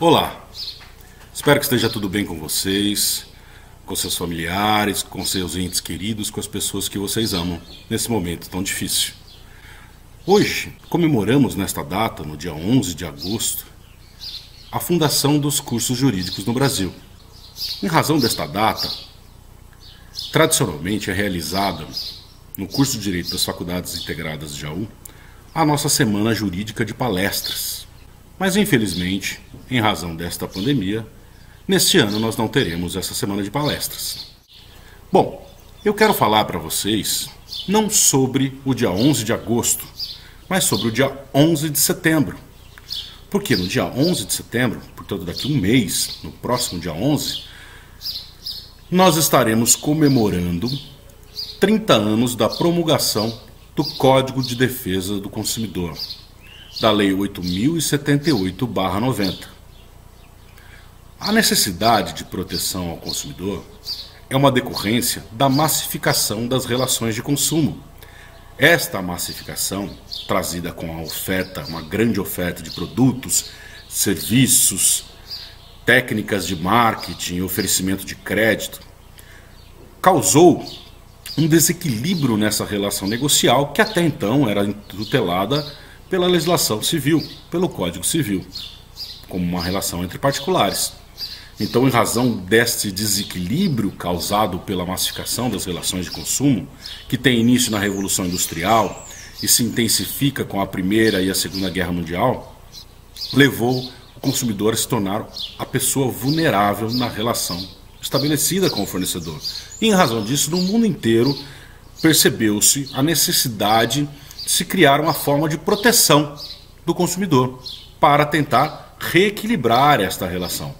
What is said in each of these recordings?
Olá, espero que esteja tudo bem com vocês, com seus familiares, com seus entes queridos, com as pessoas que vocês amam nesse momento tão difícil. Hoje comemoramos nesta data, no dia 11 de agosto, a fundação dos cursos jurídicos no Brasil. Em razão desta data, tradicionalmente é realizada no curso de Direito das Faculdades Integradas de Jaú a nossa Semana Jurídica de Palestras. Mas infelizmente, em razão desta pandemia, neste ano nós não teremos essa semana de palestras. Bom, eu quero falar para vocês não sobre o dia 11 de agosto, mas sobre o dia 11 de setembro. Porque no dia 11 de setembro, portanto daqui a um mês, no próximo dia 11, nós estaremos comemorando 30 anos da promulgação do Código de Defesa do Consumidor, da Lei 8.078/90. A necessidade de proteção ao consumidor é uma decorrência da massificação das relações de consumo. Esta massificação, trazida com a oferta, uma grande oferta de produtos, serviços, técnicas de marketing e oferecimento de crédito, causou um desequilíbrio nessa relação negocial que até então era tutelada pela legislação civil, pelo Código Civil, como uma relação entre particulares. Então, em razão deste desequilíbrio causado pela massificação das relações de consumo, que tem início na Revolução Industrial e se intensifica com a Primeira e a Segunda Guerra Mundial, levou o consumidor a se tornar a pessoa vulnerável na relação estabelecida com o fornecedor. E em razão disso, no mundo inteiro, percebeu-se a necessidade de se criar uma forma de proteção do consumidor para tentar reequilibrar esta relação.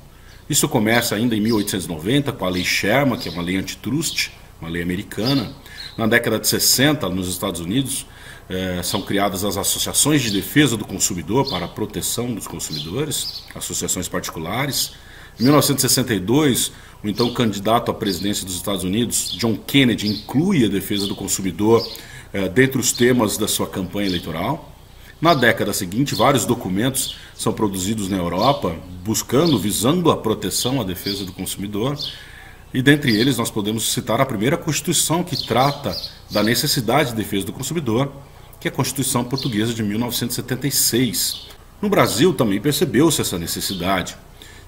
Isso começa ainda em 1890 com a Lei Sherman, que é uma lei antitrust, uma lei americana. Na década de 60, nos Estados Unidos, são criadas as associações de defesa do consumidor para a proteção dos consumidores, associações particulares. Em 1962, o então candidato à presidência dos Estados Unidos, John Kennedy, inclui a defesa do consumidor dentre os temas da sua campanha eleitoral. Na década seguinte, vários documentos são produzidos na Europa, visando a proteção, a defesa do consumidor. E dentre eles nós podemos citar a primeira Constituição que trata da necessidade de defesa do consumidor, que é a Constituição Portuguesa de 1976. No Brasil também percebeu-se essa necessidade.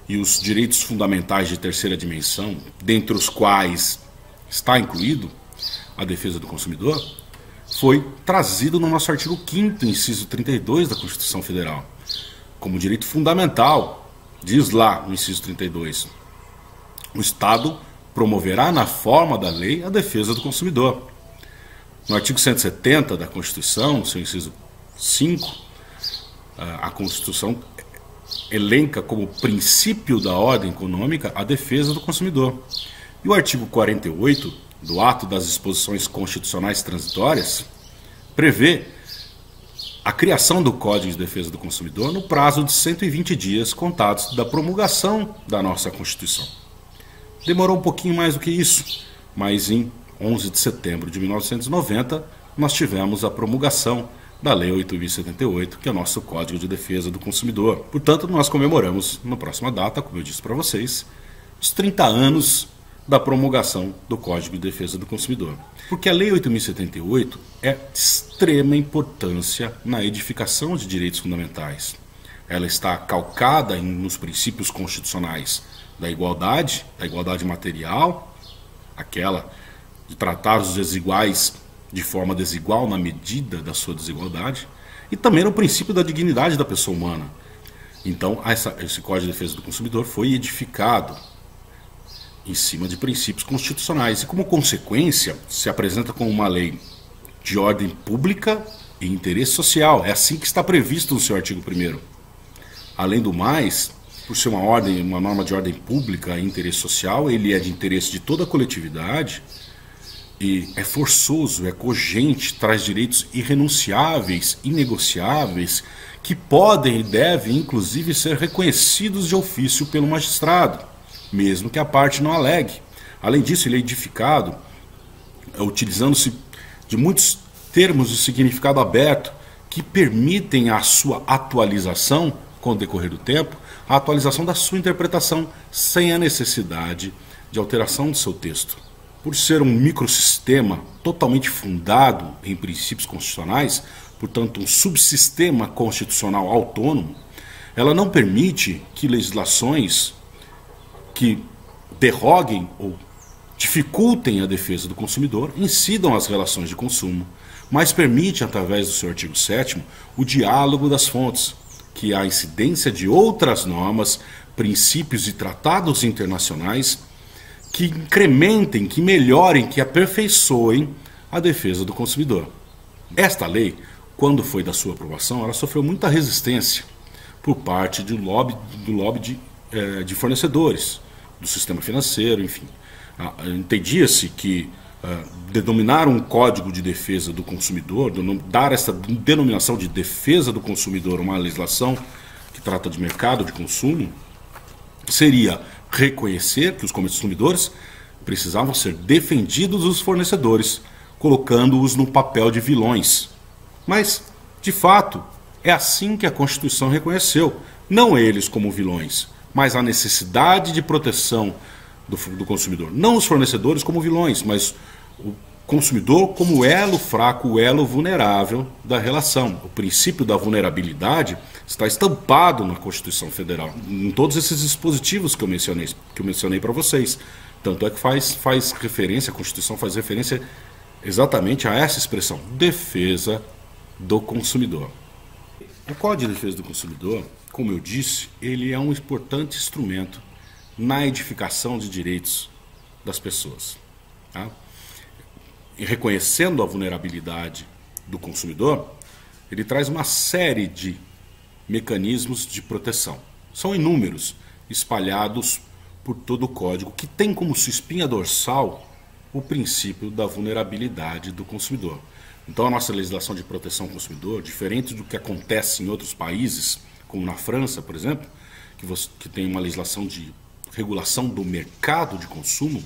E os direitos fundamentais de terceira dimensão, dentre os quais está incluído a defesa do consumidor, foi trazido no nosso artigo 5º, inciso 32 da Constituição Federal, como direito fundamental. Diz lá no inciso 32, o Estado promoverá na forma da lei a defesa do consumidor. No artigo 170 da Constituição, seu inciso 5, a Constituição elenca como princípio da ordem econômica a defesa do consumidor. E o artigo 48 do Ato das Disposições Constitucionais Transitórias prevê a criação do Código de Defesa do Consumidor no prazo de 120 dias contados da promulgação da nossa Constituição. Demorou um pouquinho mais do que isso, mas em 11 de setembro de 1990 nós tivemos a promulgação da Lei 8.078, que é o nosso Código de Defesa do Consumidor. Portanto, nós comemoramos, na próxima data, como eu disse para vocês, os 30 anos da promulgação do Código de Defesa do Consumidor. Porque a Lei 8.078 é de extrema importância na edificação de direitos fundamentais. Ela está calcada nos princípios constitucionais da igualdade material, aquela de tratar os desiguais de forma desigual na medida da sua desigualdade, e também no princípio da dignidade da pessoa humana. Então, esse Código de Defesa do Consumidor foi edificado em cima de princípios constitucionais e, como consequência, se apresenta como uma lei de ordem pública e interesse social. É assim que está previsto no seu artigo 1º. Além do mais, por ser uma norma de ordem pública e interesse social, ele é de interesse de toda a coletividade e é forçoso, é cogente, traz direitos irrenunciáveis, inegociáveis, que podem e devem, inclusive, ser reconhecidos de ofício pelo magistrado, mesmo que a parte não alegue. Além disso, ele é edificado utilizando-se de muitos termos de significado aberto que permitem a sua atualização com o decorrer do tempo, a atualização da sua interpretação sem a necessidade de alteração do seu texto. Por ser um microsistema totalmente fundado em princípios constitucionais, portanto um subsistema constitucional autônomo, ela não permite que legislações que derroguem ou dificultem a defesa do consumidor incidam as relações de consumo, mas permite, através do seu artigo 7º, o diálogo das fontes, que a incidência de outras normas, princípios e tratados internacionais que incrementem, que melhorem, que aperfeiçoem a defesa do consumidor. Esta lei, quando foi da sua aprovação, ela sofreu muita resistência por parte do lobby de fornecedores, do sistema financeiro, enfim. Entendia-se que denominar um código de defesa do consumidor, dar essa denominação de defesa do consumidor, uma legislação que trata de mercado de consumo, seria reconhecer que os consumidores precisavam ser defendidos dos fornecedores, colocando-os no papel de vilões. Mas, de fato, é assim que a Constituição reconheceu, não eles como vilões, mas a necessidade de proteção do consumidor. Não os fornecedores como vilões, mas o consumidor como elo fraco, o elo vulnerável da relação. O princípio da vulnerabilidade está estampado na Constituição Federal, em todos esses dispositivos que eu mencionei para vocês. Tanto é que faz referência, a Constituição faz referência exatamente a essa expressão, defesa do consumidor. O Código de Defesa do Consumidor, como eu disse, ele é um importante instrumento na edificação de direitos das pessoas. Tá? E reconhecendo a vulnerabilidade do consumidor, ele traz uma série de mecanismos de proteção. São inúmeros, espalhados por todo o Código, que tem como sua espinha dorsal o princípio da vulnerabilidade do consumidor. Então a nossa legislação de proteção ao consumidor, diferente do que acontece em outros países, como na França, por exemplo, que tem uma legislação de regulação do mercado de consumo,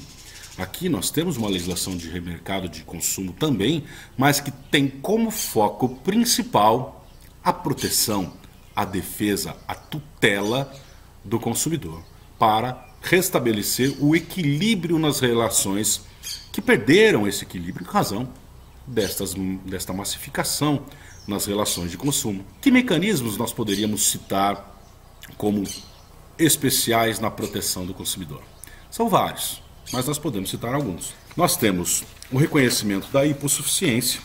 aqui nós temos uma legislação de mercado de consumo também, mas que tem como foco principal a proteção, a defesa, a tutela do consumidor, para restabelecer o equilíbrio nas relações que perderam esse equilíbrio em razão desta massificação nas relações de consumo. Que mecanismos nós poderíamos citar como especiais na proteção do consumidor? São vários, mas nós podemos citar alguns. Nós temos o reconhecimento da hipossuficiência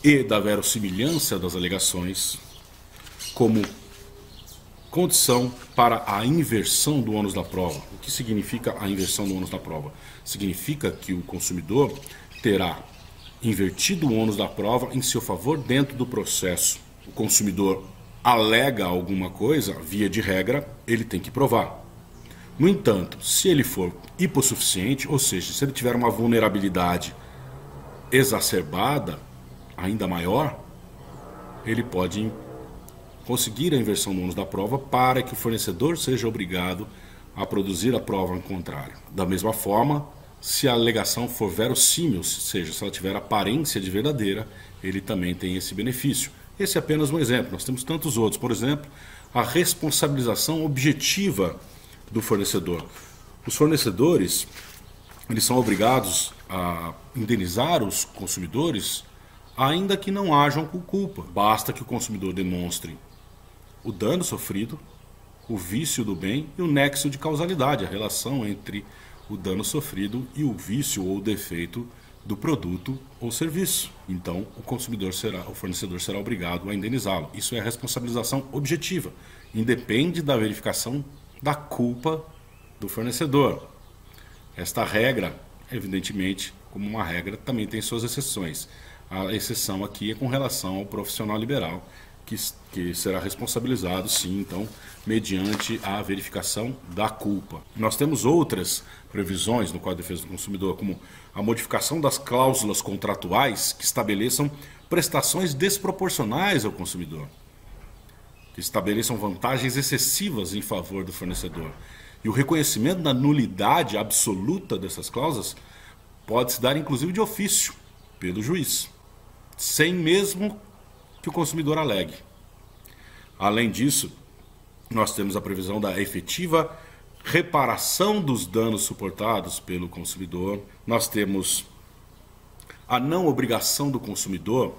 e da verossimilhança das alegações como condição para a inversão do ônus da prova. O que significa a inversão do ônus da prova? Significa que o consumidor terá invertido o ônus da prova em seu favor dentro do processo. O consumidor alega alguma coisa, via de regra, ele tem que provar. No entanto, se ele for hipossuficiente, ou seja, se ele tiver uma vulnerabilidade exacerbada, ainda maior, ele pode conseguir a inversão do ônus da prova para que o fornecedor seja obrigado a produzir a prova em contrário. Da mesma forma, se a alegação for verossímil, ou seja, se ela tiver aparência de verdadeira, ele também tem esse benefício. Esse é apenas um exemplo, nós temos tantos outros. Por exemplo, a responsabilização objetiva do fornecedor. Os fornecedores, eles são obrigados a indenizar os consumidores, ainda que não hajam com culpa. Basta que o consumidor demonstre o dano sofrido, o vício do bem e o nexo de causalidade, a relação entre o dano sofrido e o vício ou o defeito do produto ou serviço. Então, o fornecedor será obrigado a indenizá-lo. Isso é a responsabilização objetiva. Independe da verificação da culpa do fornecedor. Esta regra, evidentemente, como uma regra, também tem suas exceções. A exceção aqui é com relação ao profissional liberal, que será responsabilizado, sim, então, mediante a verificação da culpa. Nós temos outras previsões no Código de Defesa do Consumidor, como a modificação das cláusulas contratuais que estabeleçam prestações desproporcionais ao consumidor, que estabeleçam vantagens excessivas em favor do fornecedor. E o reconhecimento da nulidade absoluta dessas cláusulas pode se dar, inclusive, de ofício, pelo juiz, sem mesmo que o consumidor alegue. Além disso, nós temos a previsão da efetiva reparação dos danos suportados pelo consumidor. Nós temos a não obrigação do consumidor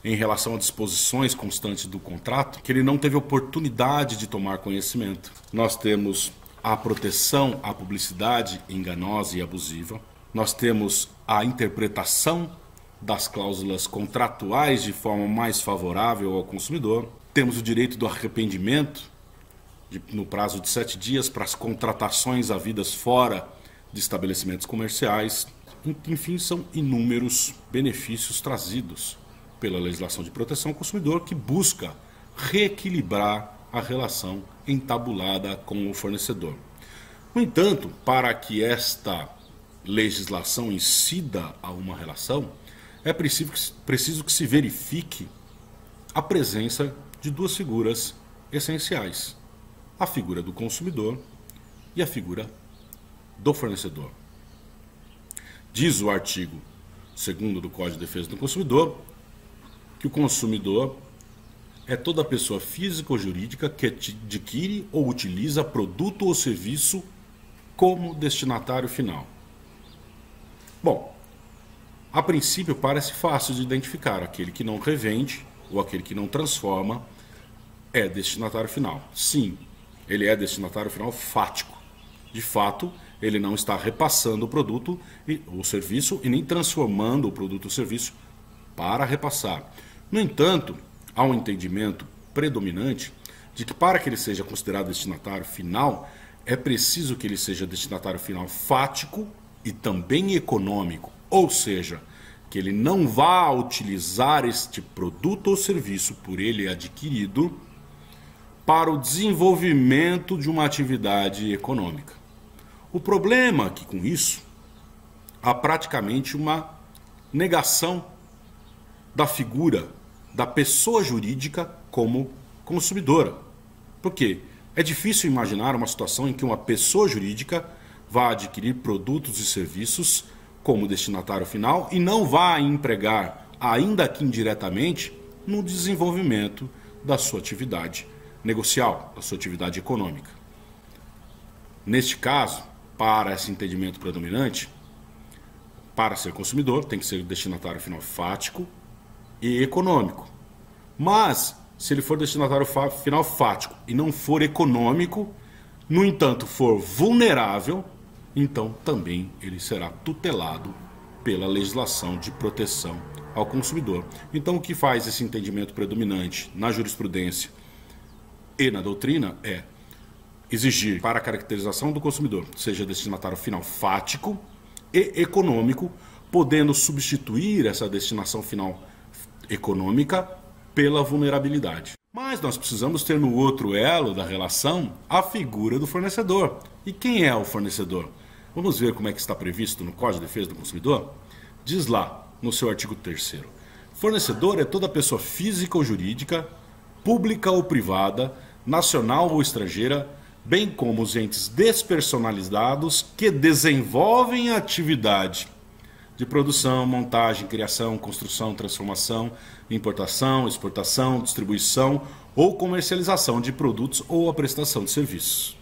em relação a disposições constantes do contrato, que ele não teve oportunidade de tomar conhecimento. Nós temos a proteção à publicidade enganosa e abusiva. Nós temos a interpretação das cláusulas contratuais de forma mais favorável ao consumidor. Temos o direito do arrependimento no prazo de 7 dias para as contratações havidas fora de estabelecimentos comerciais. Enfim, são inúmeros benefícios trazidos pela legislação de proteção ao consumidor que busca reequilibrar a relação entabulada com o fornecedor. No entanto, para que legislação incida a uma relação, é preciso que se verifique a presença de duas figuras essenciais: a figura do consumidor e a figura do fornecedor. Diz o artigo 2º do Código de Defesa do Consumidor que o consumidor é toda pessoa física ou jurídica que adquire ou utiliza produto ou serviço como destinatário final. Bom, a princípio parece fácil de identificar. Aquele que não revende ou aquele que não transforma é destinatário final. Sim, ele é destinatário final fático. De fato, ele não está repassando o produto ou serviço e nem transformando o produto ou serviço para repassar. No entanto, há um entendimento predominante de que para que ele seja considerado destinatário final, é preciso que ele seja destinatário final fático e também econômico, ou seja, que ele não vá utilizar este produto ou serviço por ele adquirido para o desenvolvimento de uma atividade econômica. O problema é que com isso há praticamente uma negação da figura da pessoa jurídica como consumidora. Por quê? É difícil imaginar uma situação em que uma pessoa jurídica vá adquirir produtos e serviços como destinatário final e não vá empregar, ainda que indiretamente, no desenvolvimento da sua atividade negocial, da sua atividade econômica. Neste caso, para esse entendimento predominante, para ser consumidor tem que ser destinatário final fático e econômico. Mas, se ele for destinatário final fático e não for econômico, no entanto for vulnerável, então também ele será tutelado pela legislação de proteção ao consumidor. Então o que faz esse entendimento predominante na jurisprudência e na doutrina é exigir para a caracterização do consumidor seja destinatário final fático e econômico, podendo substituir essa destinação final econômica pela vulnerabilidade. Mas nós precisamos ter no outro elo da relação a figura do fornecedor. E quem é o fornecedor? Vamos ver como é que está previsto no Código de Defesa do Consumidor? Diz lá, no seu artigo 3º, fornecedor é toda pessoa física ou jurídica, pública ou privada, nacional ou estrangeira, bem como os entes despersonalizados que desenvolvem a atividade de produção, montagem, criação, construção, transformação, importação, exportação, distribuição ou comercialização de produtos ou a prestação de serviços.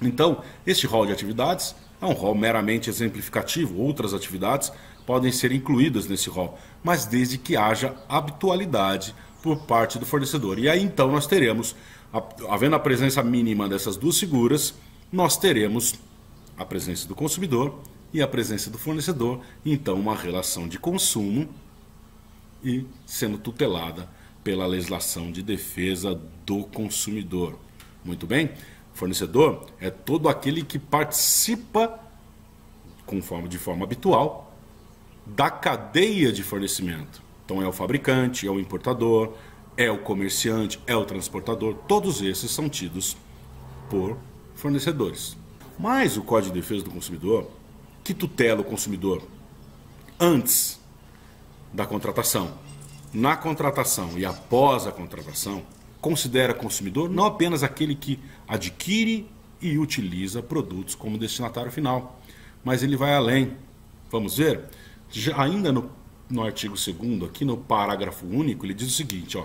Então, este rol de atividades é um rol meramente exemplificativo. Outras atividades podem ser incluídas nesse rol, mas desde que haja habitualidade por parte do fornecedor. E aí então nós teremos, havendo a presença mínima dessas duas figuras, nós teremos a presença do consumidor e a presença do fornecedor, então uma relação de consumo e sendo tutelada pela legislação de defesa do consumidor. Muito bem? Fornecedor é todo aquele que participa de forma habitual da cadeia de fornecimento. Então é o fabricante, é o importador, é o comerciante, é o transportador. Todos esses são tidos por fornecedores. Mas o Código de Defesa do Consumidor, que tutela o consumidor antes da contratação, na contratação e após a contratação, considera consumidor não apenas aquele que adquire e utiliza produtos como destinatário final, mas ele vai além. Vamos ver? Ainda no artigo 2º, aqui no parágrafo único, ele diz o seguinte,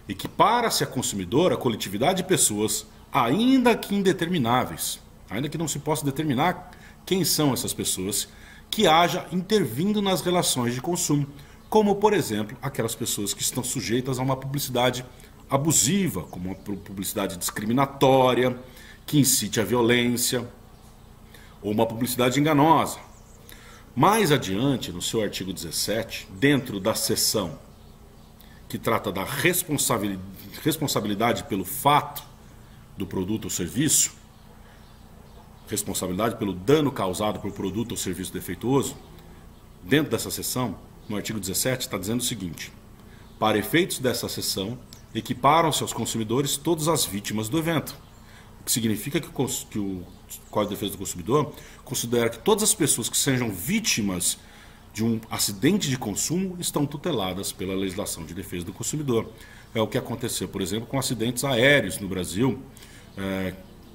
Equipara-se a consumidor a coletividade de pessoas, ainda que indetermináveis, ainda que não se possa determinar quem são essas pessoas, que haja intervindo nas relações de consumo, como, por exemplo, aquelas pessoas que estão sujeitas a uma publicidade abusiva, como uma publicidade discriminatória, que incite a violência, ou uma publicidade enganosa. Mais adiante, no seu artigo 17, dentro da seção que trata da responsabilidade pelo fato do produto ou serviço, responsabilidade pelo dano causado por produto ou serviço defeituoso, dentro dessa seção, no artigo 17, está dizendo o seguinte: para efeitos dessa seção, equiparam-se aos consumidores todas as vítimas do evento. O que significa que o Código de Defesa do Consumidor considera que todas as pessoas que sejam vítimas de um acidente de consumo estão tuteladas pela legislação de defesa do consumidor. É o que aconteceu, por exemplo, com acidentes aéreos no Brasil,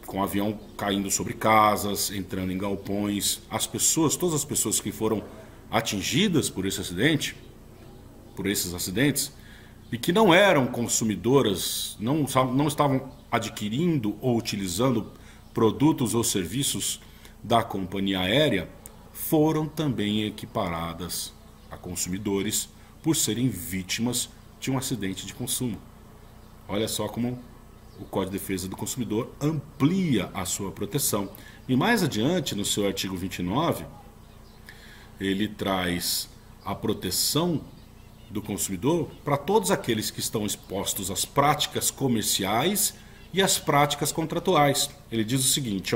com avião caindo sobre casas, entrando em galpões. As pessoas, todas as pessoas que foram atingidas por esse acidente, por esses acidentes, e que não eram consumidoras, não estavam adquirindo ou utilizando produtos ou serviços da companhia aérea, foram também equiparadas a consumidores por serem vítimas de um acidente de consumo. Olha só como o Código de Defesa do Consumidor amplia a sua proteção. E mais adiante, no seu artigo 29, ele traz a proteção do consumidor para todos aqueles que estão expostos às práticas comerciais e às práticas contratuais. Ele diz o seguinte,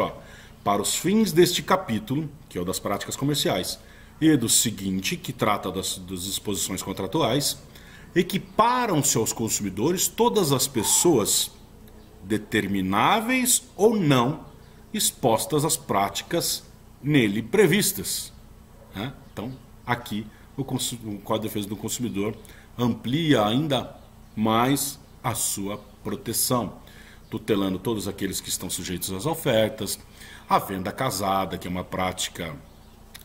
para os fins deste capítulo, que é o das práticas comerciais, e do seguinte, que trata das disposições contratuais, equiparam-se aos consumidores todas as pessoas determináveis ou não expostas às práticas nele previstas. Então, aqui o Código de Defesa do Consumidor amplia ainda mais a sua proteção, tutelando todos aqueles que estão sujeitos às ofertas, a venda casada, que é uma prática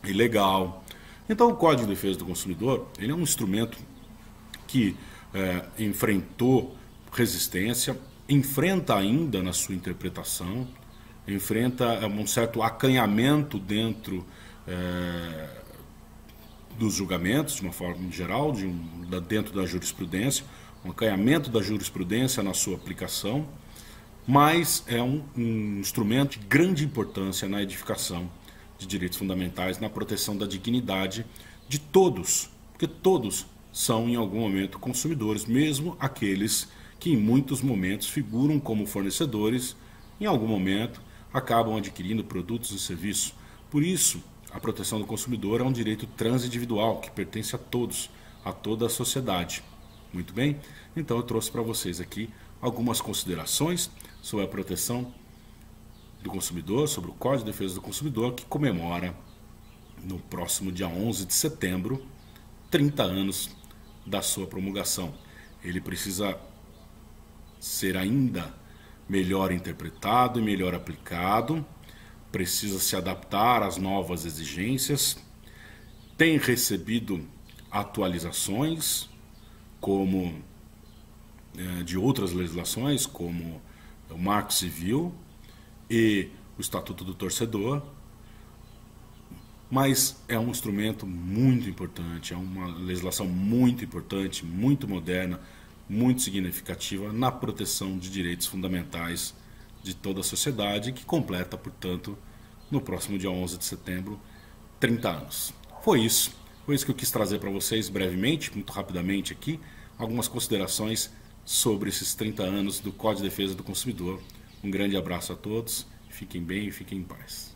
ilegal. Então, o Código de Defesa do Consumidor ele é um instrumento que enfrentou resistência, enfrenta ainda na sua interpretação, enfrenta um certo acanhamento dentro dos julgamentos, de uma forma geral, dentro da jurisprudência, um acanhamento da jurisprudência na sua aplicação, mas é um instrumento de grande importância na edificação de direitos fundamentais, na proteção da dignidade de todos, porque todos são em algum momento consumidores, mesmo aqueles que em muitos momentos figuram como fornecedores, em algum momento acabam adquirindo produtos e serviços. Por isso, a proteção do consumidor é um direito transindividual que pertence a todos, a toda a sociedade. Muito bem? Então eu trouxe para vocês aqui algumas considerações sobre a proteção do consumidor, sobre o Código de Defesa do Consumidor, que comemora no próximo dia 11 de setembro 30 anos da sua promulgação. Ele precisa ser ainda melhor interpretado e melhor aplicado, precisa se adaptar às novas exigências, tem recebido atualizações como de outras legislações, como o Marco Civil e o Estatuto do Torcedor, mas é um instrumento muito importante, é uma legislação muito importante, muito moderna, muito significativa na proteção de direitos fundamentais de toda a sociedade, que completa, portanto, no próximo dia 11 de setembro, 30 anos. Foi isso que eu quis trazer para vocês brevemente, muito rapidamente aqui, algumas considerações sobre esses 30 anos do Código de Defesa do Consumidor. Um grande abraço a todos, fiquem bem e fiquem em paz.